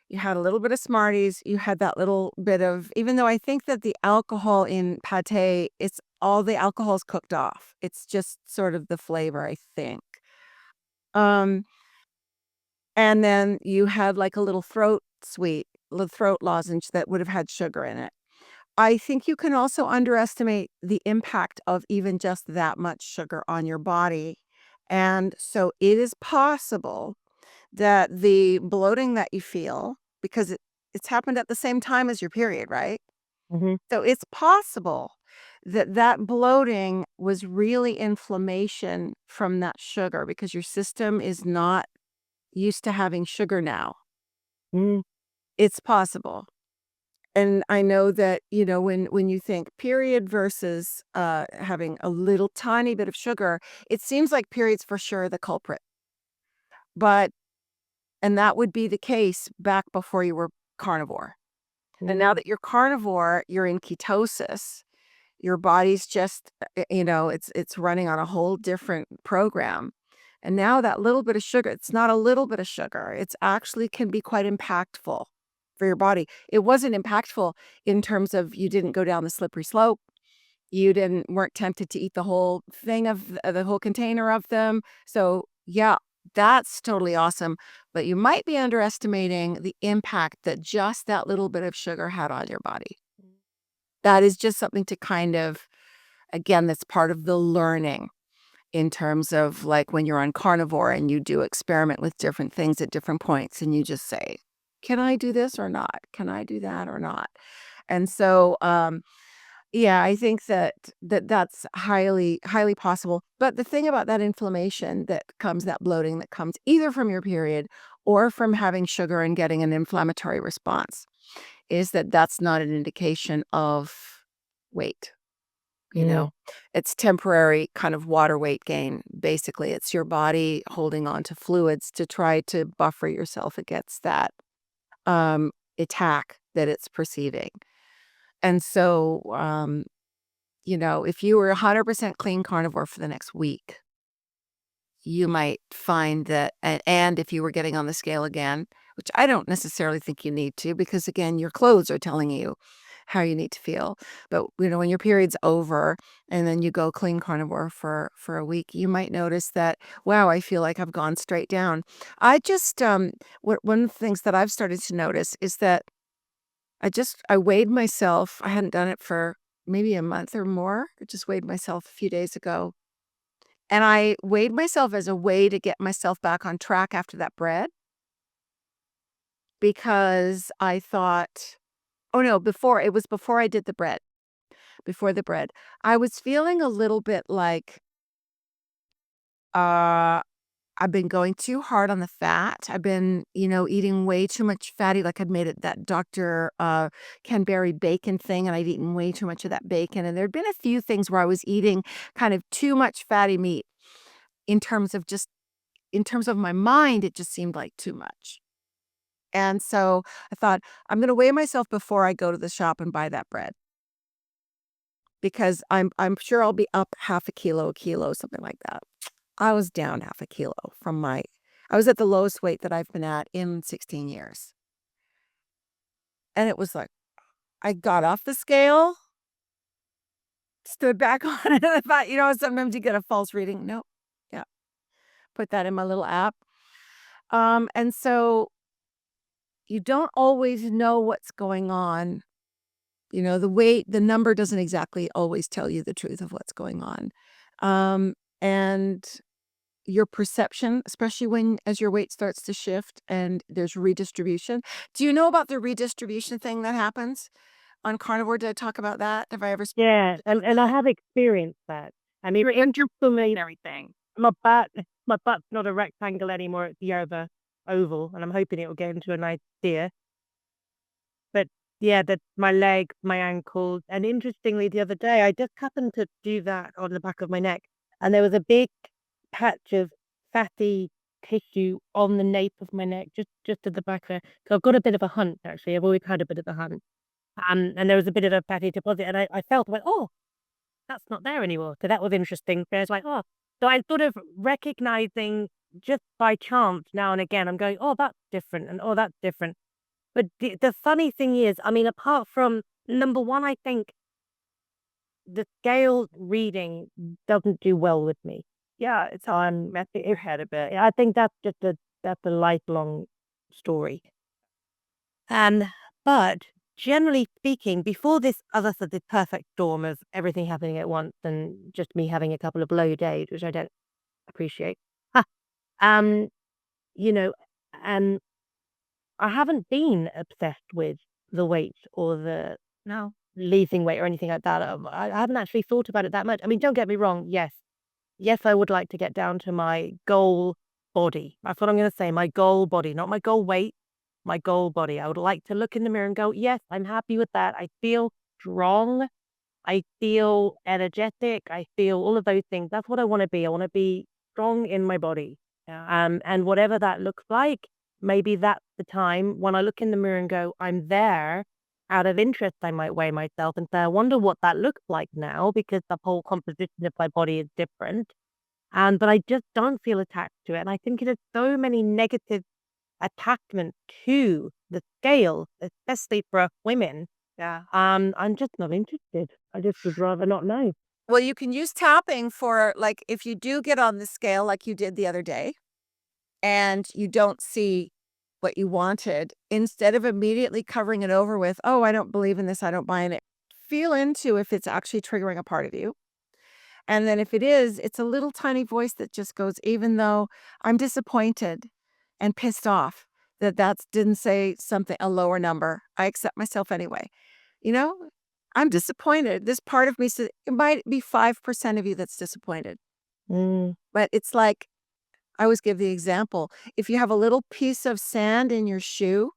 you had a little bit of Smarties, you had that little bit of, even though I think that the alcohol in pate, it's all the alcohol's cooked off. It's just sort of the flavor, I think. Um, and then you had like a little throat lozenge that would have had sugar in it. I think you can also underestimate the impact of even just that much sugar on your body. And so it is possible that the bloating that you feel, because it's happened at the same time as your period, right? Mhm. So it's possible that that bloating was really inflammation from that sugar because your system is not used to having sugar now. Mm, It's possible. And I know that, when you think period versus, having a little tiny bit of sugar, it seems like period's for sure the culprit. But and that would be the case back before you were carnivore. And mm, now that you're carnivore, you're in ketosis. Your body's just, it's running on a whole different program. And now that little bit of sugar, it's not a little bit of sugar. It's actually can be quite impactful for your body. It wasn't impactful in terms of you didn't go down the slippery slope. You weren't tempted to eat the whole thing the whole container of them. So, yeah, that's totally awesome, but you might be underestimating the impact that just that little bit of sugar had on your body. That is just something to kind of, again, that's part of the learning in terms of, like, when you're on carnivore and you do experiment with different things at different points and you just say, "Can I do this or not? Can I do that or not?" And so, yeah, I think that's highly, highly possible. But the thing about that inflammation that bloating that comes either from your period or from having sugar and getting an inflammatory response is that that's not an indication of weight. You mm, know, it's temporary kind of water weight gain. Basically, it's your body holding on to fluids to try to buffer yourself against that attack that it's perceiving. And so, if you were 100% clean carnivore for the next week, you might find that, and if you were getting on the scale again, which I don't necessarily think you need to, because again, your clothes are telling you how you need to feel. But when your period's over and then you go clean carnivore for a week, you might notice that, wow, I feel like I've gone straight down. I just one of the things that I've started to notice is that I weighed myself. I hadn't done it for maybe a month or more. I just weighed myself a few days ago. And I weighed myself as a way to get myself back on track after that bread because I thought, oh no, before I did the bread, before the bread. I was feeling a little bit like uh I've been going too hard on the fat. I've been, eating way too much fatty, like I'd made it that Dr. Canberry bacon thing, and I'd eaten way too much of that bacon. And there'd been a few things where I was eating kind of too much fatty meat in terms of just in terms of my mind, it just seemed like too much. And so I thought, I'm gonna weigh myself before I go to the shop and buy that bread because I'm sure I'll be up half a kilo, something like that. I was down half a kilo from my I was at the lowest weight that I've been at in 16 years. And it was like, I got off the scale, stood back on it, and I thought, sometimes you get a false reading. Nope. Yeah. Put that in my little app. And so you don't always know what's going on the number doesn't exactly always tell you the truth of what's going on. And your perception, especially as your weight starts to shift and there's redistribution. Do you know about the redistribution thing that happens on carnivore? Did I talk about that? Have I ever Yeah, and I have experienced that. I mean, for me, and everything? my butt, my butt's not a rectangle anymore. It's the over oval, and I'm hoping it will get into a nice sphere. But yeah, that my leg, my ankles, and interestingly, the other day I just happened to do that on the back of my neck, and there was a big patch of fatty tissue on the nape of my neck, just at the back there. So I've got a bit of a hunt actually. I've always had a bit of a hunt. And there was a bit of a fatty deposit, and I felt like, oh, that's not there anymore. So that was interesting. So I was like, oh, so I'm sort of recognizing just by chance now and again. I'm going, oh, that's different, and oh, that's different. But the funny thing is, I mean, apart from number one, I think the scale reading doesn't do well with me. Yeah, it's on messing your head a bit. I think that's a lifelong story. And but generally speaking, before this, as I said, this perfect storm of everything happening at once and just me having a couple of low days, which I don't appreciate. Ha, um, you know, and I haven't been obsessed with the weight or the No. losing weight or anything like that. I haven't actually thought about it that much. I mean, don't get me wrong. Yes, I would like to get down to my goal body. That's what I'm going to say. My goal body, not my goal weight, my goal body. I would like to look in the mirror and go, yes, I'm happy with that. I feel strong. I feel energetic. I feel all of those things. That's what I want to be. I want to be strong in my body. Yeah. And whatever that looks like, maybe that's the time when I look in the mirror and go, I'm there. Out of interest, I might weigh myself and say, I wonder what that looks like now because the whole composition of my body is different. But I just don't feel attached to it. And I think it has so many negative attachments to the scale, especially for us women. Yeah. I'm just not interested. I just would rather not know. Well, you can use tapping for, like, if you do get on the scale like you did the other day and you don't see what you wanted, instead of immediately covering it over with, "Oh, I don't believe in this, I don't buy in it," feel into if it's actually triggering a part of you. And then if it is, it's a little tiny voice that just goes, "Even though I'm disappointed and pissed off that didn't say something a lower number, I accept myself anyway." You know? I'm disappointed. This part of me says it might be 5% of you that's disappointed, Mm, but it's like I always give the example, if you have a little piece of sand in your shoe,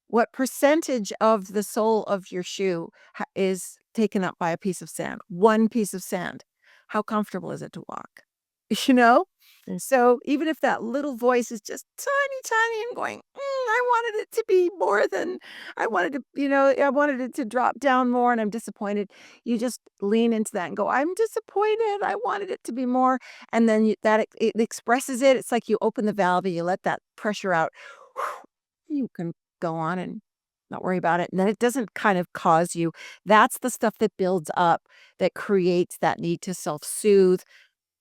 what percentage of the sole of your shoe is taken up by a piece of sand? One piece of sand. How comfortable is it to walk? You know? mm, So even if that little voice is just tiny, tiny and going, I wanted it to be more than I wanted it to drop down more and I'm disappointed. You just lean into that and go, I'm disappointed. I wanted it to be more. And then it expresses it. It's like you open the valve and you let that pressure out. You can go on and not worry about it. And then it doesn't kind of cause you. That's the stuff that builds up, that creates that need to self soothe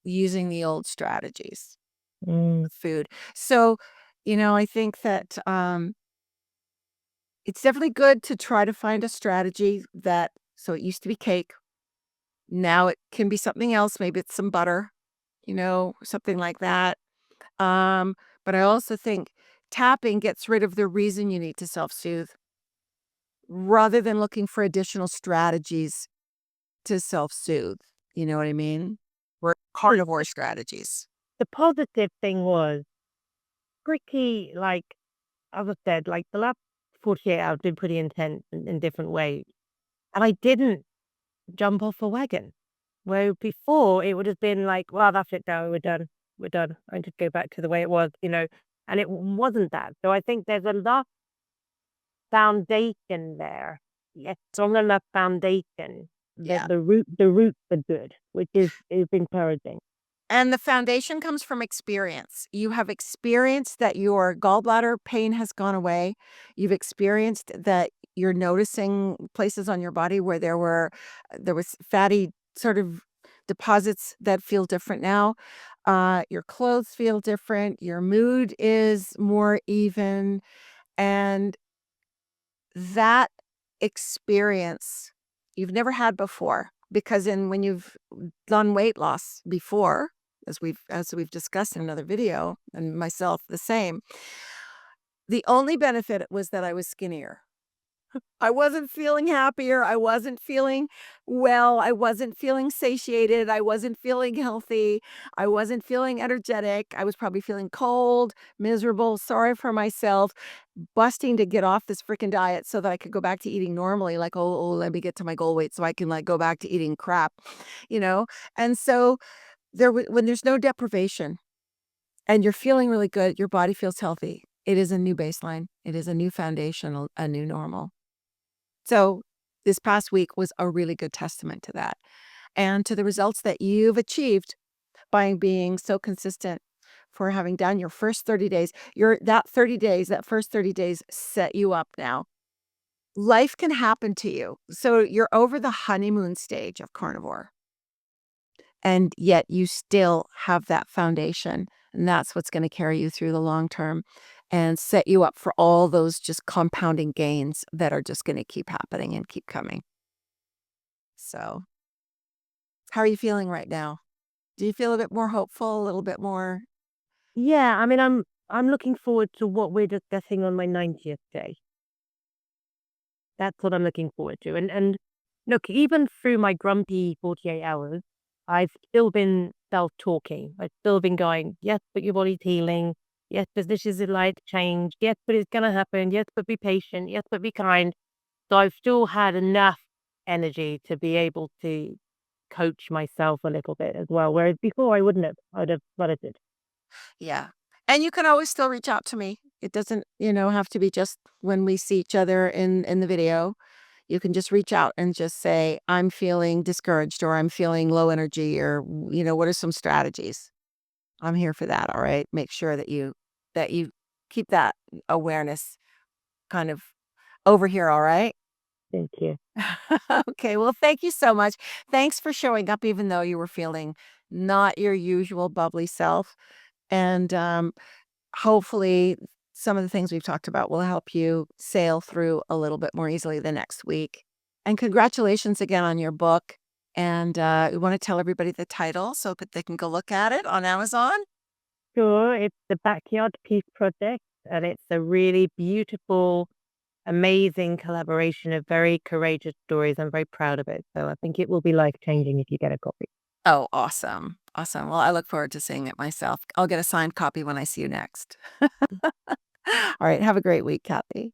using the old strategies mm, with food. So, I think that it's definitely good to try to find a strategy so it used to be cake. Now it can be something else. Maybe it's some butter, something like that. Um, but I also think tapping gets rid of the reason you need to self soothe rather than looking for additional strategies to self soothe. You know what I mean? Or carnivore strategies. the positive thing was pretty, like, as I said, like the last 48 hours been pretty intense in different ways. And I didn't jump off a wagon. Where before it would have been like, well, that's it now, we're done. We're done. I just go back to the way it was. And it wasn't that. So I think there's a lot foundation there. Yes, strong enough foundation that Yeah. the roots are good, which is encouraging. And the foundation comes from experience. You have experienced that your gallbladder pain has gone away. You've experienced that you're noticing places on your body where there was fatty sort of deposits that feel different now. Your clothes feel different. Your mood is more even, and that experience you've never had before because when you've done weight loss before, as we've discussed in another video, and myself the same, the only benefit was that I was skinnier. I wasn't feeling happier, I wasn't feeling well, I wasn't feeling satiated, I wasn't feeling healthy, I wasn't feeling energetic, I was probably feeling cold, miserable, sorry for myself, busting to get off this freaking diet so that I could go back to eating normally, like, "Oh, let me get to my goal weight so I can, like, go back to eating crap," you know? And so, when there's no deprivation and you're feeling really good, your body feels healthy, it is a new baseline, it is a new foundation, a new normal. So, this past week was a really good testament to that and to the results that you've achieved by being so consistent for having done your first 30 days. That first 30 days set you up now. Life can happen to you. So, you're over the honeymoon stage of carnivore, and yet you still have that foundation, and that's what's gonna carry you through the long term and set you up for all those just compounding gains that are just gonna keep happening and keep coming. So, how are you feeling right now? Do you feel a bit more hopeful, a little bit more? Yeah, I mean, I'm looking forward to what we're discussing on my 90th day. That's what I'm looking forward to, and look, even through my grumpy 48 hours, I've still been self-talking. I've still been going, "Yes, but your body's healing. Yes, but this is a light change. Yes, but it's gonna happen. Yes, but be patient. Yes, but be kind." So I've still had enough energy to be able to coach myself a little bit as well, whereas before I wouldn't have. I'd have fluttered. Yeah. And you can always still reach out to me. It doesn't, have to be just when we see each other in the video. You can just reach out and just say, "I'm feeling discouraged," or "I'm feeling low energy," or, "What are some strategies?" I'm here for that, all right? Make sure that you keep that awareness kind of over here, all right? Thank you. Okay, well, thank you so much. Thanks for showing up even though you were feeling not your usual bubbly self, and, hopefully, some of the things we've talked about will help you sail through a little bit more easily the next week. And congratulations again on your book, and, we wanna tell everybody the title so that they can go look at it on Amazon? Sure, it's the Backyard Peace Project, and it's a really beautiful, amazing collaboration of very courageous stories. I'm very proud of it. So I think it will be life-changing if you get a copy. Oh, awesome. Awesome. Well, I look forward to seeing it myself. I'll get a signed copy when I see you next. All right, have a great week, Kathy.